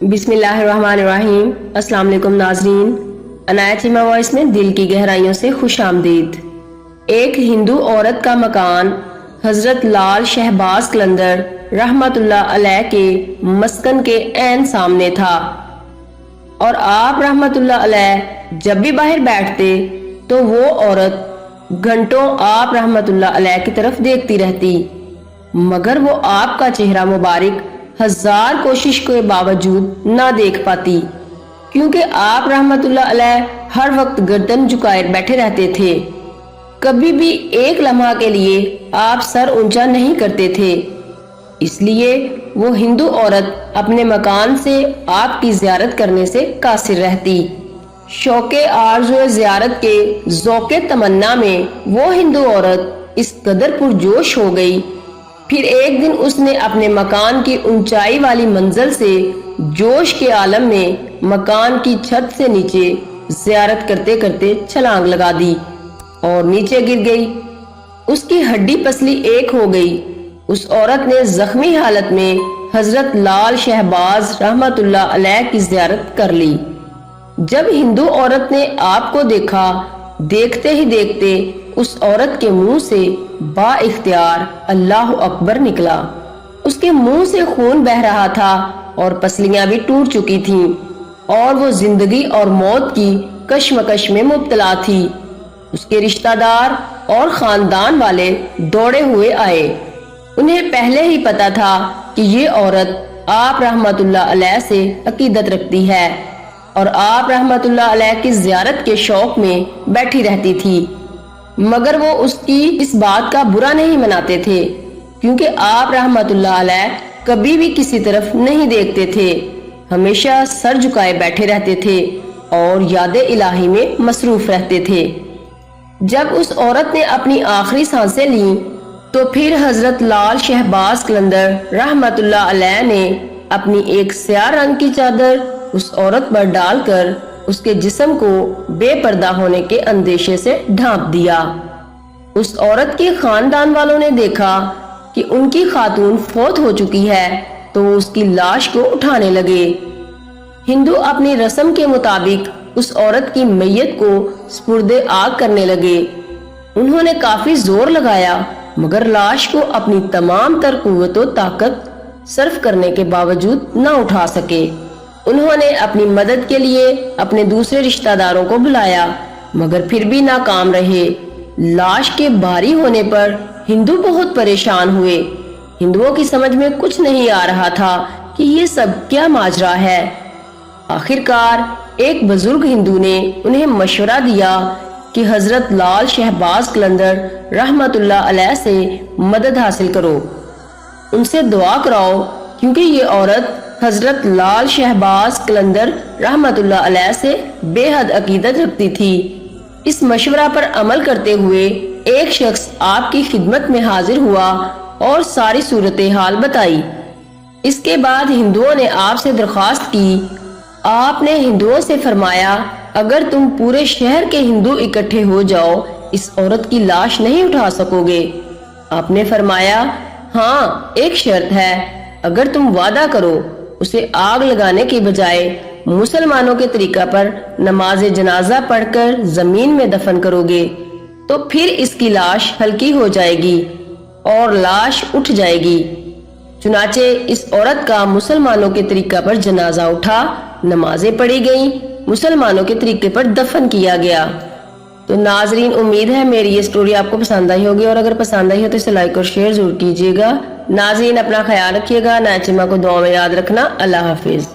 بسم اللہ الرحمن الرحیم۔ السلام علیکم ناظرین، عنایت چیمہ وائس میں دل کی گہرائیوں سے خوش آمدید۔ ایک ہندو عورت کا مکان حضرت لال شہباز قلندر رحمت اللہ علیہ کے مسکن کے عین سامنے تھا، اور آپ رحمت اللہ علیہ جب بھی باہر بیٹھتے تو وہ عورت گھنٹوں آپ رحمت اللہ علیہ کی طرف دیکھتی رہتی، مگر وہ آپ کا چہرہ مبارک ہزار کوشش کے باوجود نہ دیکھ پاتی، کیونکہ آپ رحمت اللہ علیہ ہر وقت گردن جھکائے بیٹھے رہتے تھے۔ کبھی بھی ایک لمحہ کے لیے آپ سر اونچا نہیں کرتے تھے، اس لیے وہ ہندو عورت اپنے مکان سے آپ کی زیارت کرنے سے قاصر رہتی۔ شوق آرزو زیارت کے ذوق تمنا میں وہ ہندو عورت اس قدر پرجوش ہو گئی، پھر ایک دن اس نے اپنے مکان کی اونچائی والی منزل سے جوش کے عالم میں مکان کی چھت سے نیچے زیارت کرتے کرتے چھلانگ لگا دی اور نیچے گر گئی۔ اس کی ہڈی پسلی ایک ہو گئی۔ اس عورت نے زخمی حالت میں حضرت لال شہباز رحمت اللہ علیہ کی زیارت کر لی۔ جب ہندو عورت نے آپ کو دیکھا، دیکھتے ہی دیکھتے اس عورت کے منہ سے با اختیار اللہ اکبر نکلا۔ اس کے منہ سے خون بہہ رہا تھا اور پسلیاں بھی ٹوٹ چکی تھیں، اور وہ زندگی اور موت کی کشمکش میں مبتلا تھی۔ اس کے رشتہ دار اور خاندان والے دوڑے ہوئے آئے۔ انہیں پہلے ہی پتا تھا کہ یہ عورت آپ رحمت اللہ علیہ سے عقیدت رکھتی ہے اور آپ رحمت اللہ علیہ کی زیارت کے شوق میں بیٹھی رہتی تھی، مگر وہ اس کی اس بات کا برا نہیں مناتے تھے، کیونکہ آپ رحمت اللہ علیہ کبھی بھی کسی طرف نہیں دیکھتے تھے، ہمیشہ سر جھکائے بیٹھے رہتے تھے اور یاد الہی میں مصروف رہتے تھے۔ جب اس عورت نے اپنی آخری سانسیں لیں تو پھر حضرت لال شہباز قلندر رحمت اللہ علیہ نے اپنی ایک سیاہ رنگ کی چادر اس عورت پر ڈال کر اس کے جسم کو بے پردہ ہونے کے اندیشے سے ڈھانپ دیا۔ اس عورت کے خاندان والوں نے دیکھا کہ ان کی خاتون فوت ہو چکی ہے تو وہ اس کی لاش کو اٹھانے لگے۔ ہندو اپنی رسم کے مطابق اس عورت کی میت کو سپرد آگ کرنے لگے۔ انہوں نے کافی زور لگایا، مگر لاش کو اپنی تمام تر قوت و طاقت صرف کرنے کے باوجود نہ اٹھا سکے۔ انہوں نے اپنی مدد کے لیے اپنے دوسرے رشتہ داروں کو بلایا، مگر پھر بھی ناکام رہے۔ لاش کے بھاری ہونے پر ہندو بہت پریشان ہوئے۔ ہندوؤں کی سمجھ میں کچھ نہیں آ رہا تھا کہ یہ سب کیا ماجرا ہے۔ آخرکار ایک بزرگ ہندو نے انہیں مشورہ دیا کہ حضرت لال شہباز قلندر رحمت اللہ علیہ سے مدد حاصل کرو، ان سے دعا کراؤ، کیونکہ یہ عورت حضرت لال شہباز قلندر رحمت اللہ علیہ سے بے حد عقیدت رکھتی تھی۔ اس مشورہ پر عمل کرتے ہوئے ایک شخص آپ کی خدمت میں حاضر ہوا اور ساری صورتحال بتائی۔ اس کے بعد ہندوؤں نے آپ سے درخواست کی۔ آپ نے ہندوؤں سے فرمایا، اگر تم پورے شہر کے ہندو اکٹھے ہو جاؤ اس عورت کی لاش نہیں اٹھا سکو گے۔ آپ نے فرمایا، ہاں ایک شرط ہے، اگر تم وعدہ کرو اسے آگ لگانے کے بجائے مسلمانوں کے طریقہ پر نماز جنازہ پڑھ کر زمین میں دفن کرو گے تو پھر اس کی لاش ہلکی ہو جائے گی اور لاش اٹھ جائے گی۔ چنانچہ اس عورت کا مسلمانوں کے طریقہ پر جنازہ اٹھا، نمازیں پڑھی گئیں، مسلمانوں کے طریقے پر دفن کیا گیا۔ تو ناظرین، امید ہے میری یہ سٹوری آپ کو پسند آئی ہوگی، اور اگر پسند آئی ہو تو اسے لائک اور شیئر ضرور کیجیے گا۔ ناظرین اپنا خیال رکھیے گا، عنایت چیمہ کو دعا میں یاد رکھنا۔ اللہ حافظ۔